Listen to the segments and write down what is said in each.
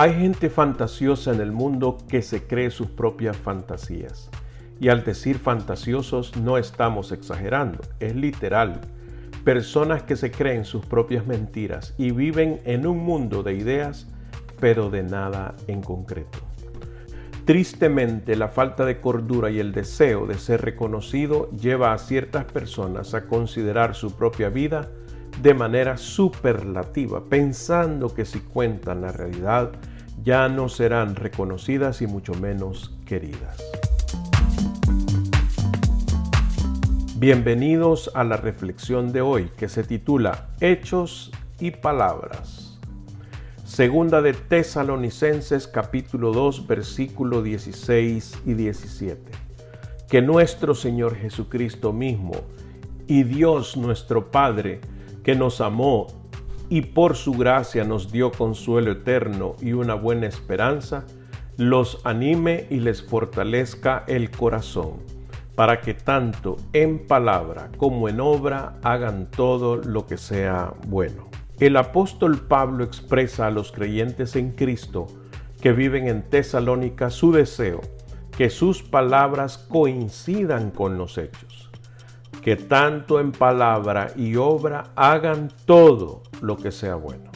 Hay gente fantasiosa en el mundo que se cree sus propias fantasías. Y al decir fantasiosos no estamos exagerando, es literal. Personas que se creen sus propias mentiras y viven en un mundo de ideas, pero de nada en concreto. Tristemente, la falta de cordura y el deseo de ser reconocido lleva a ciertas personas a considerar su propia vida de manera superlativa, pensando que si cuentan la realidad ya no serán reconocidas y mucho menos queridas. Bienvenidos a la reflexión de hoy, que se titula Hechos y Palabras. Segunda de Tesalonicenses capítulo 2 versículo 16 y 17. Que nuestro Señor Jesucristo mismo y Dios nuestro Padre, que nos amó y por su gracia nos dio consuelo eterno y una buena esperanza, los anime y les fortalezca el corazón, para que tanto en palabra como en obra hagan todo lo que sea bueno. El apóstol Pablo expresa a los creyentes en Cristo que viven en Tesalónica su deseo que sus palabras coincidan con los hechos, que tanto en palabra y obra hagan todo lo que sea bueno.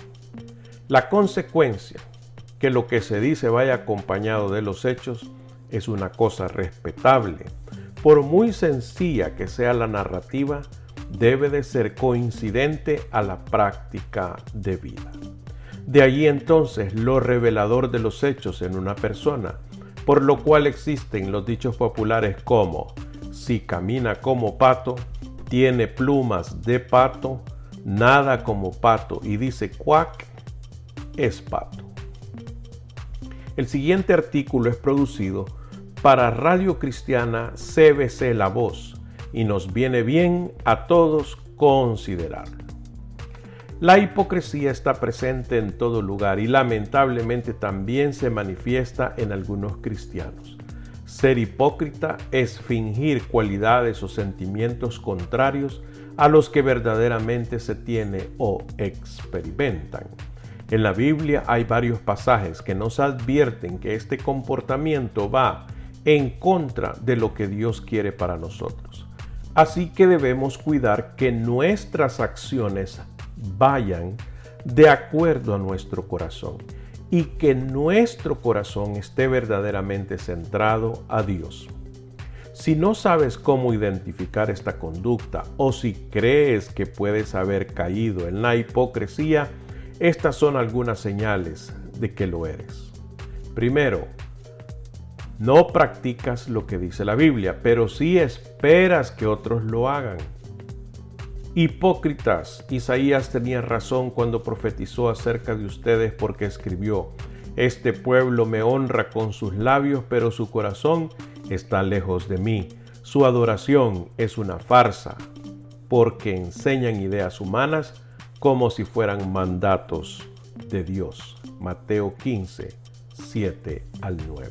La consecuencia, que lo que se dice vaya acompañado de los hechos, es una cosa respetable. Por muy sencilla que sea la narrativa, debe de ser coincidente a la práctica de vida. De allí entonces lo revelador de los hechos en una persona, por lo cual existen los dichos populares como: si camina como pato, tiene plumas de pato, nada como pato y dice cuac, es pato. El siguiente artículo es producido para Radio Cristiana CBC La Voz y nos viene bien a todos considerarlo. La hipocresía está presente en todo lugar y lamentablemente también se manifiesta en algunos cristianos. Ser hipócrita es fingir cualidades o sentimientos contrarios a los que verdaderamente se tiene o experimentan. En la Biblia hay varios pasajes que nos advierten que este comportamiento va en contra de lo que Dios quiere para nosotros. Así que debemos cuidar que nuestras acciones vayan de acuerdo a nuestro corazón y que nuestro corazón esté verdaderamente centrado a Dios. Si no sabes cómo identificar esta conducta o si crees que puedes haber caído en la hipocresía, estas son algunas señales de que lo eres. Primero, no practicas lo que dice la Biblia, pero sí esperas que otros lo hagan. Hipócritas, Isaías tenía razón cuando profetizó acerca de ustedes porque escribió: este pueblo me honra con sus labios, pero su corazón está lejos de mí. Su adoración es una farsa, porque enseñan ideas humanas como si fueran mandatos de Dios. Mateo 15, 7 al 9.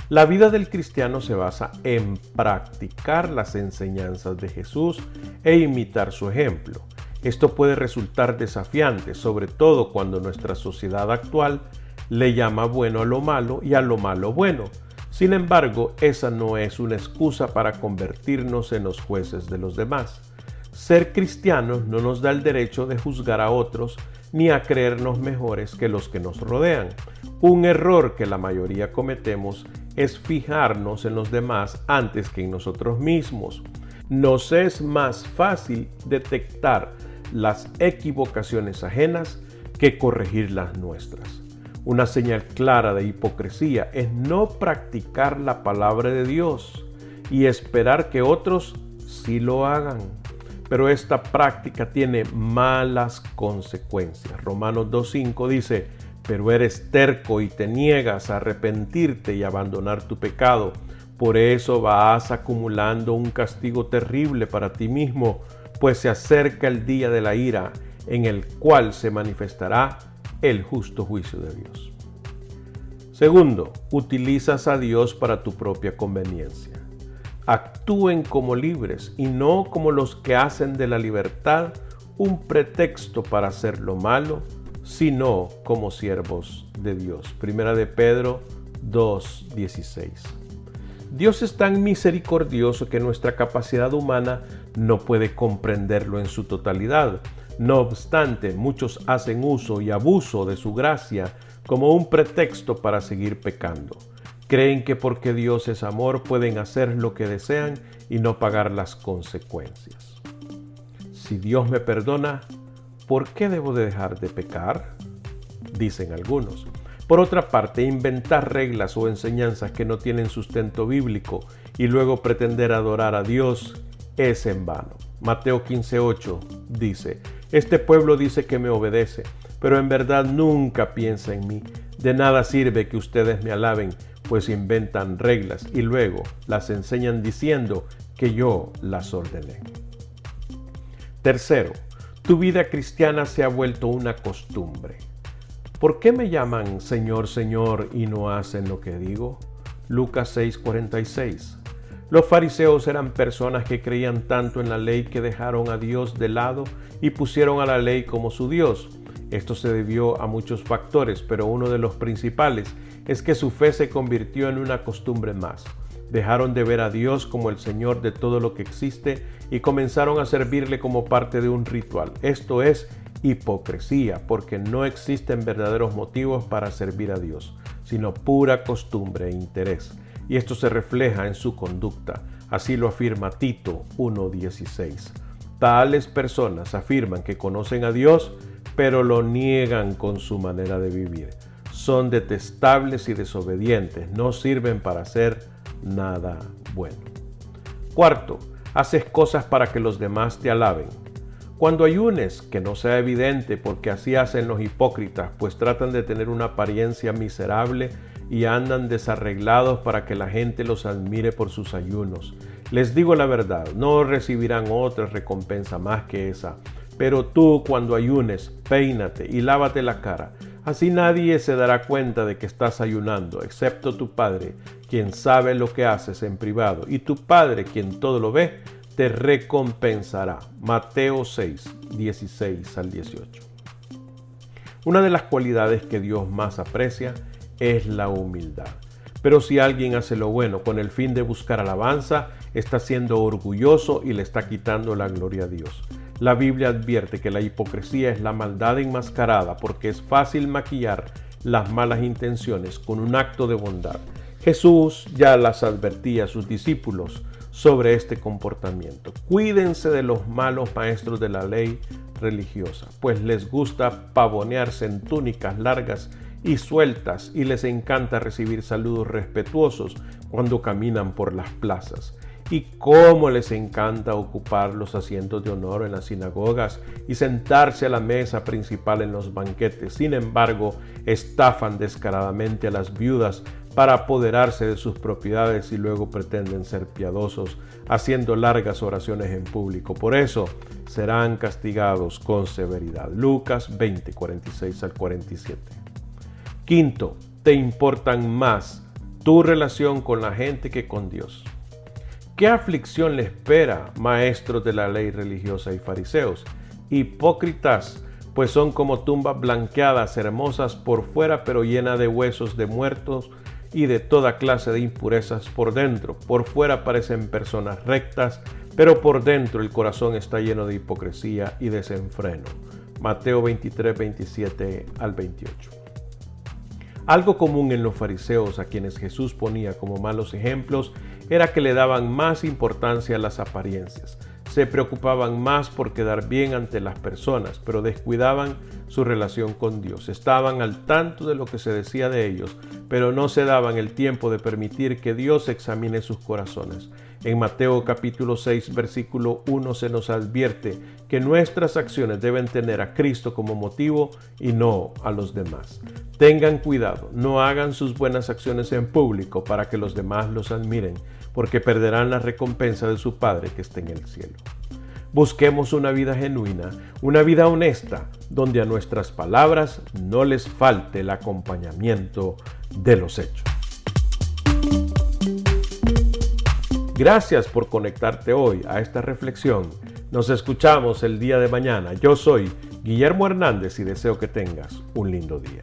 La vida del cristiano se basa en practicar las enseñanzas de Jesús e imitar su ejemplo. Esto puede resultar desafiante, sobre todo cuando nuestra sociedad actual le llama bueno a lo malo y a lo malo bueno. Sin embargo, esa no es una excusa para convertirnos en los jueces de los demás. Ser cristianos no nos da el derecho de juzgar a otros ni a creernos mejores que los que nos rodean. Un error que la mayoría cometemos es fijarnos en los demás antes que en nosotros mismos. Nos es más fácil detectar las equivocaciones ajenas que corregir las nuestras. Una señal clara de hipocresía es no practicar la palabra de Dios y esperar que otros sí lo hagan. Pero esta práctica tiene malas consecuencias. Romanos 2:5 dice: pero eres terco y te niegas a arrepentirte y abandonar tu pecado. Por eso vas acumulando un castigo terrible para ti mismo, pues se acerca el día de la ira, en el cual se manifestará el justo juicio de Dios. Segundo, utilizas a Dios para tu propia conveniencia. Actúen como libres y no como los que hacen de la libertad un pretexto para hacer lo malo sino como siervos de Dios. Primera de Pedro 2:16. Dios es tan misericordioso que nuestra capacidad humana no puede comprenderlo en su totalidad. No obstante, muchos hacen uso y abuso de su gracia como un pretexto para seguir pecando. Creen que porque Dios es amor pueden hacer lo que desean y no pagar las consecuencias. Si Dios me perdona, ¿por qué debo de dejar de pecar? Dicen algunos. Por otra parte, inventar reglas o enseñanzas que no tienen sustento bíblico y luego pretender adorar a Dios es en vano. Mateo 15:8 dice: Este pueblo dice que me obedece, pero en verdad nunca piensa en mí. De nada sirve que ustedes me alaben, pues inventan reglas y luego las enseñan diciendo que yo las ordené. Tercero, tu vida cristiana se ha vuelto una costumbre. ¿Por qué me llaman Señor, Señor y no hacen lo que digo? Lucas 6:46. Los fariseos eran personas que creían tanto en la ley que dejaron a Dios de lado y pusieron a la ley como su Dios. Esto se debió a muchos factores, pero uno de los principales es que su fe se convirtió en una costumbre más. Dejaron de ver a Dios como el Señor de todo lo que existe y comenzaron a servirle como parte de un ritual. Esto es hipocresía, porque no existen verdaderos motivos para servir a Dios, sino pura costumbre e interés. Y esto se refleja en su conducta. Así lo afirma Tito 1:16. Tales personas afirman que conocen a Dios, pero lo niegan con su manera de vivir. Son detestables y desobedientes, no sirven para hacer nada bueno. Cuarto, haces cosas para que los demás te alaben. Cuando ayunes, que no sea evidente, porque así hacen los hipócritas, pues tratan de tener una apariencia miserable y andan desarreglados para que la gente los admire por sus ayunos. Les digo la verdad, no recibirán otra recompensa más que esa. Pero tú, cuando ayunes, peínate y lávate la cara. Así nadie se dará cuenta de que estás ayunando, excepto tu Padre, quien sabe lo que haces en privado, y tu Padre, quien todo lo ve, te recompensará. Mateo 6:16-18. Una de las cualidades que Dios más aprecia es la humildad. Pero si alguien hace lo bueno con el fin de buscar alabanza, está siendo orgulloso y le está quitando la gloria a Dios. La Biblia advierte que la hipocresía es la maldad enmascarada porque es fácil maquillar las malas intenciones con un acto de bondad. Jesús ya las advertía a sus discípulos sobre este comportamiento. Cuídense de los malos maestros de la ley religiosa, pues les gusta pavonearse en túnicas largas y sueltas y les encanta recibir saludos respetuosos cuando caminan por las plazas. Y cómo les encanta ocupar los asientos de honor en las sinagogas y sentarse a la mesa principal en los banquetes. Sin embargo, estafan descaradamente a las viudas para apoderarse de sus propiedades y luego pretenden ser piadosos, haciendo largas oraciones en público. Por eso serán castigados con severidad. Lucas 20:46-47. Quinto, te importan más tu relación con la gente que con Dios. ¿Qué aflicción le espera, maestros de la ley religiosa y fariseos? Hipócritas, pues son como tumbas blanqueadas, hermosas por fuera, pero llenas de huesos de muertos y de toda clase de impurezas por dentro. Por fuera parecen personas rectas, pero por dentro el corazón está lleno de hipocresía y desenfreno. Mateo 23:27-28. Algo común en los fariseos, a quienes Jesús ponía como malos ejemplos, era que le daban más importancia a las apariencias. Se preocupaban más por quedar bien ante las personas, pero descuidaban su relación con Dios. Estaban al tanto de lo que se decía de ellos, pero no se daban el tiempo de permitir que Dios examine sus corazones. En Mateo capítulo 6, versículo 1 se nos advierte que nuestras acciones deben tener a Cristo como motivo y no a los demás. Tengan cuidado, no hagan sus buenas acciones en público para que los demás los admiren, porque perderán la recompensa de su Padre que está en el cielo. Busquemos una vida genuina, una vida honesta, donde a nuestras palabras no les falte el acompañamiento de los hechos. Gracias por conectarte hoy a esta reflexión. Nos escuchamos el día de mañana. Yo soy Guillermo Hernández y deseo que tengas un lindo día.